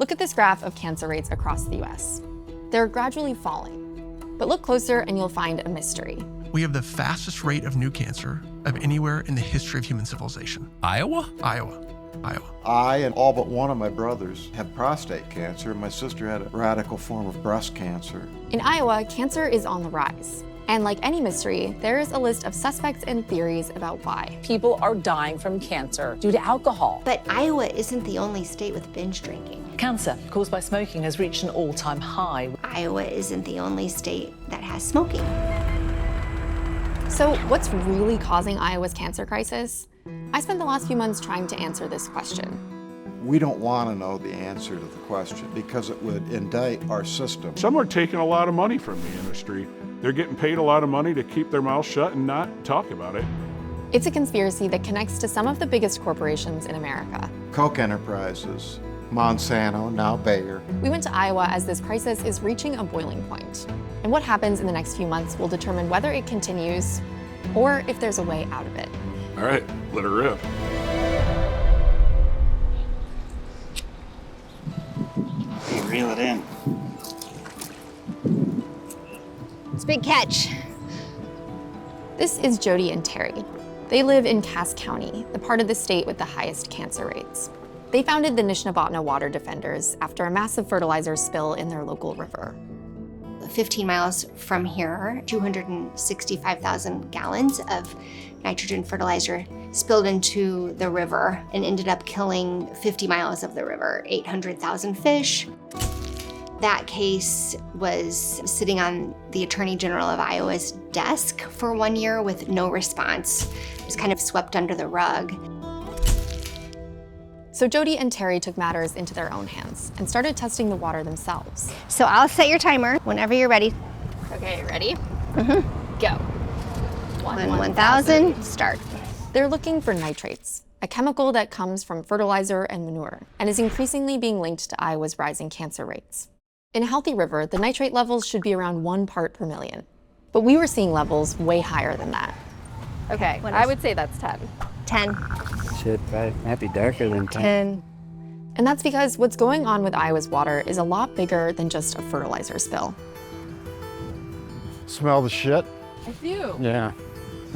Look at this graph of cancer rates across the US. They're gradually falling. But look closer and you'll find a mystery. We have the fastest rate of new cancer of anywhere in the history of human civilization. Iowa? Iowa. I and all but one of my brothers had prostate cancer, and my sister had a radical form of breast cancer. In Iowa, cancer is on the rise. And like any mystery, there is a list of suspects and theories about why. People are dying from cancer due to alcohol. But Iowa isn't the only state with binge drinking. Cancer caused by smoking has reached an all-time high. Iowa isn't the only state that has smoking. So what's really causing Iowa's cancer crisis? I spent the last few months trying to answer this question. We don't want to know the answer to the question because it would indict our system. Some are taking a lot of money from the industry. They're getting paid a lot of money to keep their mouths shut and not talk about it. It's a conspiracy that connects to some of the biggest corporations in America. Koch Enterprises, Monsanto, now Bayer. We went to Iowa as this crisis is reaching a boiling point. And what happens in the next few months will determine whether it continues or if there's a way out of it. All right, let her rip. You reel it in. It's a big catch. This is Jodi and Terry. They live in Cass County, the part of the state with the highest cancer rates. They founded the Nishnabotna Water Defenders after a massive fertilizer spill in their local river. 15 miles from here, 265,000 gallons of nitrogen fertilizer spilled into the river and ended up killing 50 miles of the river, 800,000 fish. That case was sitting on the Attorney General of Iowa's desk for 1 year with no response. It was kind of swept under the rug. So Jodi and Terry took matters into their own hands and started testing the water themselves. So I'll set your timer whenever you're ready. Okay, ready? Go. 1,000, start. They're looking for nitrates, a chemical that comes from fertilizer and manure and is increasingly being linked to Iowa's rising cancer rates. In a healthy river, the nitrate levels should be around 1 part per million. But we were seeing levels way higher than that. Okay, I would say that's 10. 10. Should probably might be darker than 10. And that's because what's going on with Iowa's water is a lot bigger than just a fertilizer spill. Smell the shit? I do. Yeah,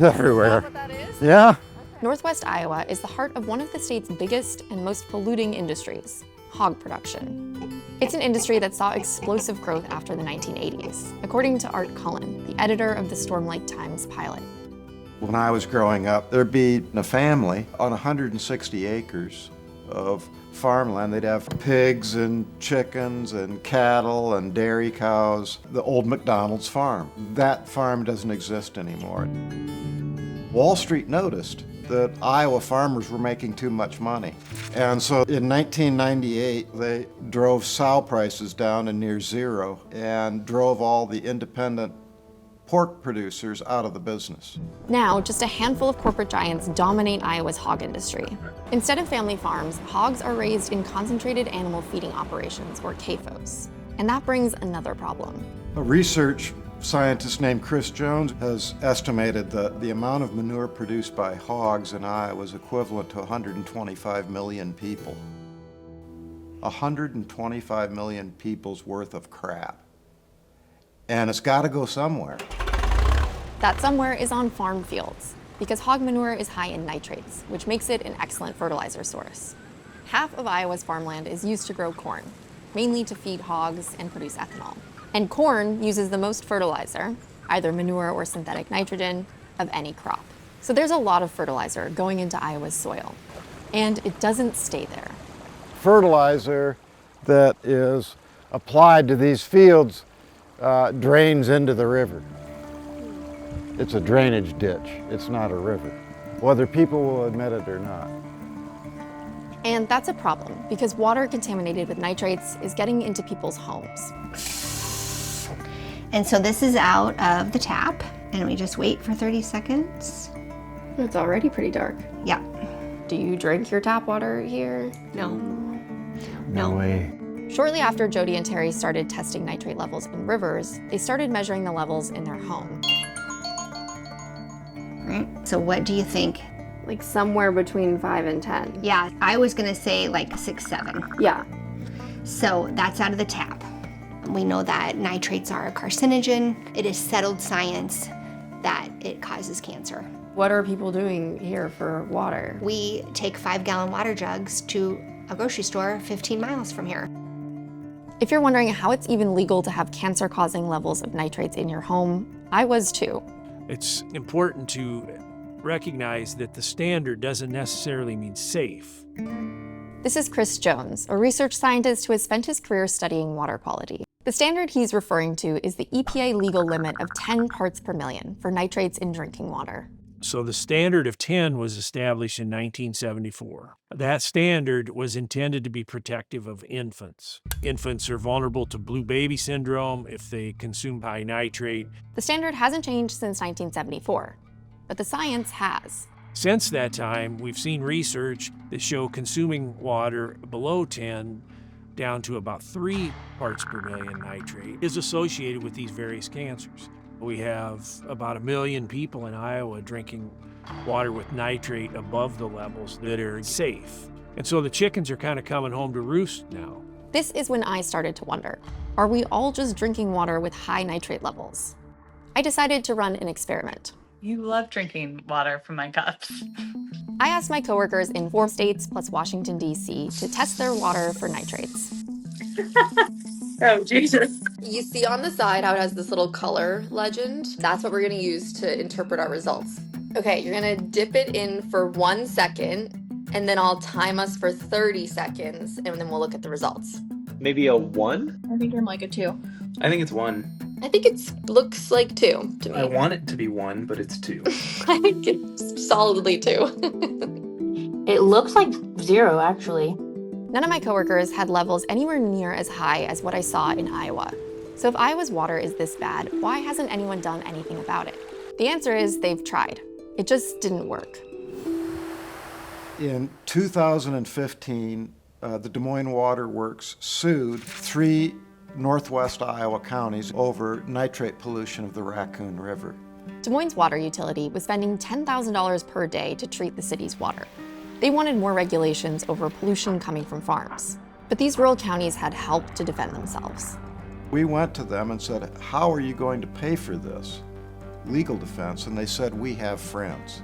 everywhere. You know what that is? Yeah. Northwest Iowa is the heart of one of the state's biggest and most polluting industries, hog production. It's an industry that saw explosive growth after the 1980s, according to Art Cullen, the editor of the Storm Lake Times pilot. When I was growing up, there'd be a family on 160 acres of farmland. They'd have pigs and chickens and cattle and dairy cows, the old McDonald's farm. That farm doesn't exist anymore. Wall Street noticed that Iowa farmers were making too much money. And so in 1998, they drove sow prices down to near zero and drove all the independent pork producers out of the business. Now, just a handful of corporate giants dominate Iowa's hog industry. Instead of family farms, hogs are raised in concentrated animal feeding operations, or CAFOs. And that brings another problem. A research scientist named Chris Jones has estimated that the amount of manure produced by hogs in Iowa is equivalent to 125 million people. 125 million people's worth of crap. And it's got to go somewhere. That somewhere is on farm fields, because hog manure is high in nitrates, which makes it an excellent fertilizer source. Half of Iowa's farmland is used to grow corn, mainly to feed hogs and produce ethanol. And corn uses the most fertilizer, either manure or synthetic nitrogen, of any crop. So there's a lot of fertilizer going into Iowa's soil, and it doesn't stay there. Fertilizer that is applied to these fields drains into the river. It's a drainage ditch. It's not a river, whether people will admit it or not. And that's a problem, because water contaminated with nitrates is getting into people's homes. And so this is out of the tap, and we just wait for 30 seconds. It's already pretty dark. Yeah. Do you drink your tap water here? No. No way. Shortly after Jodi and Terry started testing nitrate levels in rivers, they started measuring the levels in their home. Right. So what do you think? Like somewhere between 5 and 10. Yeah, I was gonna say like 6, 7. Yeah. So that's out of the tap. We know that nitrates are a carcinogen. It is settled science that it causes cancer. What are people doing here for water? We take 5-gallon water jugs to a grocery store 15 miles from here. If you're wondering how it's even legal to have cancer-causing levels of nitrates in your home, I was too. It's important to recognize that the standard doesn't necessarily mean safe. This is Chris Jones, a research scientist who has spent his career studying water quality. The standard he's referring to is the EPA legal limit of 10 parts per million for nitrates in drinking water. So the standard of 10 was established in 1974. That standard was intended to be protective of infants. Infants are vulnerable to blue baby syndrome if they consume high nitrate. The standard hasn't changed since 1974, but the science has. Since that time, we've seen research that show consuming water below 10 down to about 3 parts per million nitrate is associated with these various cancers. We have about 1 million people in Iowa drinking water with nitrate above the levels that are safe. And so the chickens are kind of coming home to roost now. This is when I started to wonder, are we all just drinking water with high nitrate levels? I decided to run an experiment. You love drinking water from my cups. I asked my coworkers in 4 states plus Washington, D.C. to test their water for nitrates. Oh, Jesus. You see on the side how it has this little color legend? That's what we're gonna use to interpret our results. Okay, you're gonna dip it in for 1 second, and then I'll time us for 30 seconds, and then we'll look at the results. Maybe a 1? I think I'm like a 2. I think it's 1. I think it looks like 2 to me. I want it to be 1, but it's 2. I think it's solidly 2. It looks like 0, actually. None of my coworkers had levels anywhere near as high as what I saw in Iowa. So if Iowa's water is this bad, why hasn't anyone done anything about it? The answer is they've tried. It just didn't work. In 2015, the Des Moines Water Works sued 3 northwest Iowa counties over nitrate pollution of the Raccoon River. Des Moines Water Utility was spending $10,000 per day to treat the city's water. They wanted more regulations over pollution coming from farms. But these rural counties had help to defend themselves. We went to them and said, how are you going to pay for this? Legal defense, and they said, we have friends.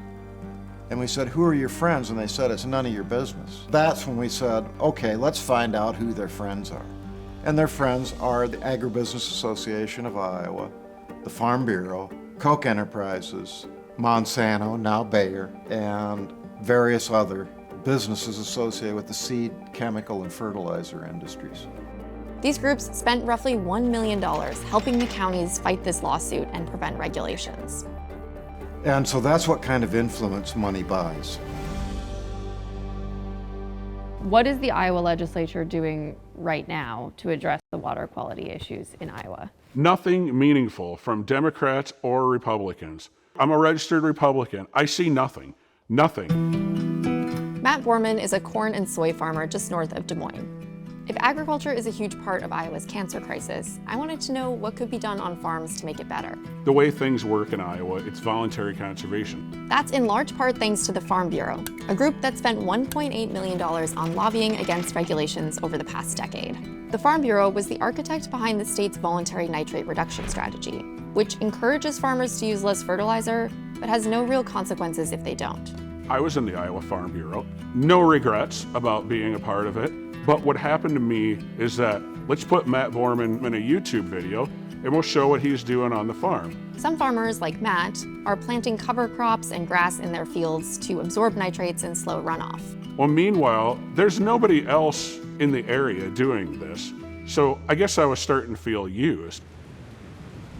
And we said, who are your friends? And they said, it's none of your business. That's when we said, okay, let's find out who their friends are. And their friends are the Agribusiness Association of Iowa, the Farm Bureau, Koch Enterprises, Monsanto, now Bayer, and various other businesses associated with the seed, chemical, and fertilizer industries. These groups spent roughly $1 million helping the counties fight this lawsuit and prevent regulations. And so that's what kind of influence money buys. What is the Iowa legislature doing right now to address the water quality issues in Iowa? Nothing meaningful from Democrats or Republicans. I'm a registered Republican. I see nothing. Nothing. Matt Borman is a corn and soy farmer just north of Des Moines. If agriculture is a huge part of Iowa's cancer crisis, I wanted to know what could be done on farms to make it better. The way things work in Iowa, it's voluntary conservation. That's in large part thanks to the Farm Bureau, a group that spent $1.8 million on lobbying against regulations over the past decade. The Farm Bureau was the architect behind the state's voluntary nitrate reduction strategy, which encourages farmers to use less fertilizer, but has no real consequences if they don't. I was in the Iowa Farm Bureau. No regrets about being a part of it. But what happened to me is that let's put Matt Borman in a YouTube video and we'll show what he's doing on the farm. Some farmers, like Matt, are planting cover crops and grass in their fields to absorb nitrates and slow runoff. Well, meanwhile, there's nobody else in the area doing this. So I guess I was starting to feel used.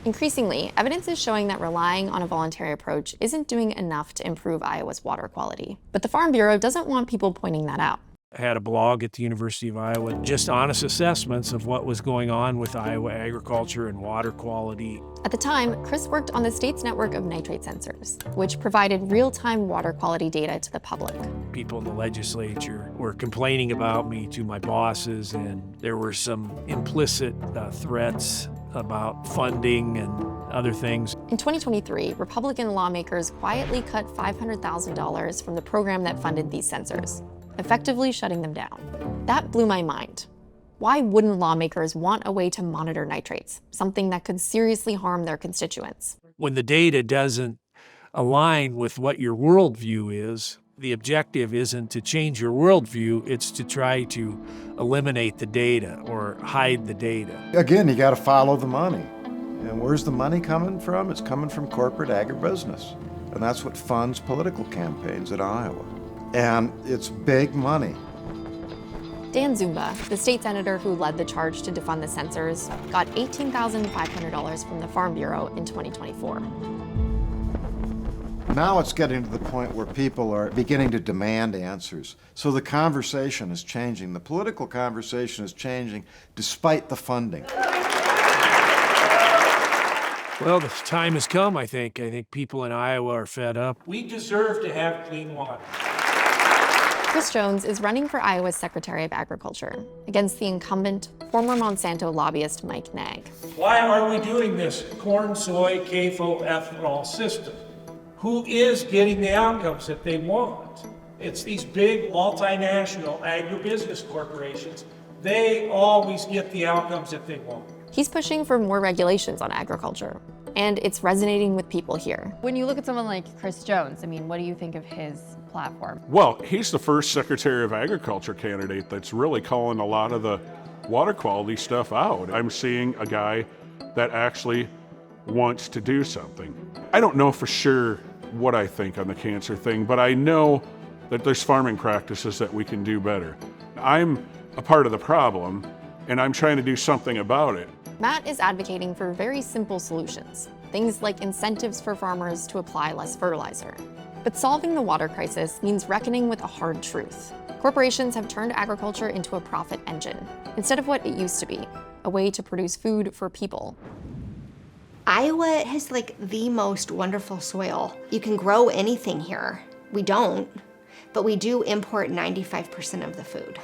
Increasingly, evidence is showing that relying on a voluntary approach isn't doing enough to improve Iowa's water quality. But the Farm Bureau doesn't want people pointing that out. I had a blog at the University of Iowa, just honest assessments of what was going on with Iowa agriculture and water quality. At the time, Chris worked on the state's network of nitrate sensors, which provided real-time water quality data to the public. People in the legislature were complaining about me to my bosses, and there were some implicit threats about funding and other things. In 2023, Republican lawmakers quietly cut $500,000 from the program that funded these sensors, effectively shutting them down. That blew my mind. Why wouldn't lawmakers want a way to monitor nitrates, something that could seriously harm their constituents? When the data doesn't align with what your worldview is, the objective isn't to change your worldview, it's to try to eliminate the data or hide the data. Again, you got to follow the money. And where's the money coming from? It's coming from corporate agribusiness. And that's what funds political campaigns in Iowa. And it's big money. Dan Zumba, the state senator who led the charge to defund the censors, got $18,500 from the Farm Bureau in 2024. Now it's getting to the point where people are beginning to demand answers. So the conversation is changing. The political conversation is changing despite the funding. Well, the time has come, I think. I think people in Iowa are fed up. We deserve to have clean water. Chris Jones is running for Iowa's Secretary of Agriculture against the incumbent, former Monsanto lobbyist Mike Nag. Why are we doing this corn, soy, CAFO, ethanol system? Who is getting the outcomes that they want? It's these big multinational agribusiness corporations. They always get the outcomes that they want. He's pushing for more regulations on agriculture, and it's resonating with people here. When you look at someone like Chris Jones, I mean, what do you think of his platform? Well, he's the first Secretary of Agriculture candidate that's really calling a lot of the water quality stuff out. I'm seeing a guy that actually wants to do something. I don't know for sure what I think on the cancer thing, but I know that there's farming practices that we can do better. I'm a part of the problem, and I'm trying to do something about it. Matt is advocating for very simple solutions, things like incentives for farmers to apply less fertilizer. But solving the water crisis means reckoning with a hard truth. Corporations have turned agriculture into a profit engine, instead of what it used to be, a way to produce food for people. Iowa has like the most wonderful soil. You can grow anything here. We don't, but we do import 95% of the food.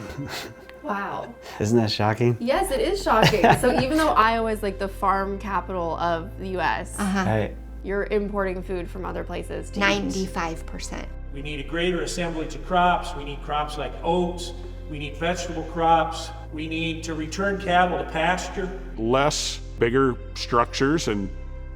Wow. Isn't that shocking? Yes, it is shocking. So even though Iowa is like the farm capital of the U.S., Right. you're importing food from other places to 95%. We need a greater assemblage of crops. We need crops like oats. We need vegetable crops. We need to return cattle to pasture. Less bigger structures and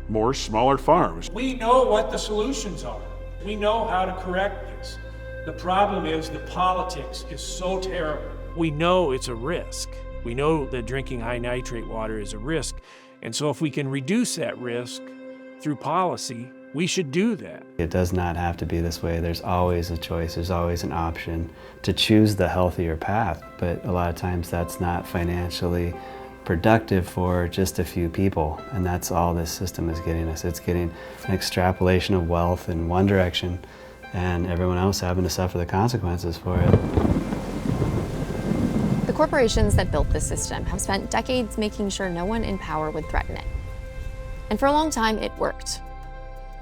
more smaller farms. We know what the solutions are. We know how to correct this. The problem is the politics is so terrible. We know it's a risk. We know that drinking high nitrate water is a risk. And so if we can reduce that risk through policy, we should do that. It does not have to be this way. There's always a choice. There's always an option to choose the healthier path. But a lot of times that's not financially productive for just a few people. And that's all this system is getting us. It's getting an extrapolation of wealth in one direction and everyone else having to suffer the consequences for it. The corporations that built this system have spent decades making sure no one in power would threaten it. And for a long time, it worked.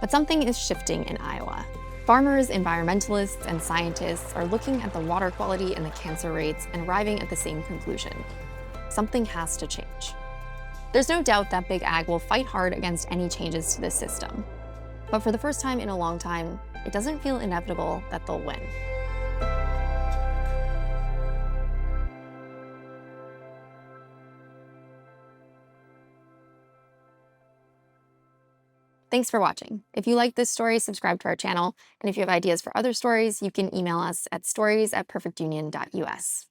But something is shifting in Iowa. Farmers, environmentalists, and scientists are looking at the water quality and the cancer rates and arriving at the same conclusion. Something has to change. There's no doubt that Big Ag will fight hard against any changes to this system. But for the first time in a long time, it doesn't feel inevitable that they'll win. Thanks for watching. If you like this story, subscribe to our channel. And if you have ideas for other stories, you can email us at stories@perfectunion.us.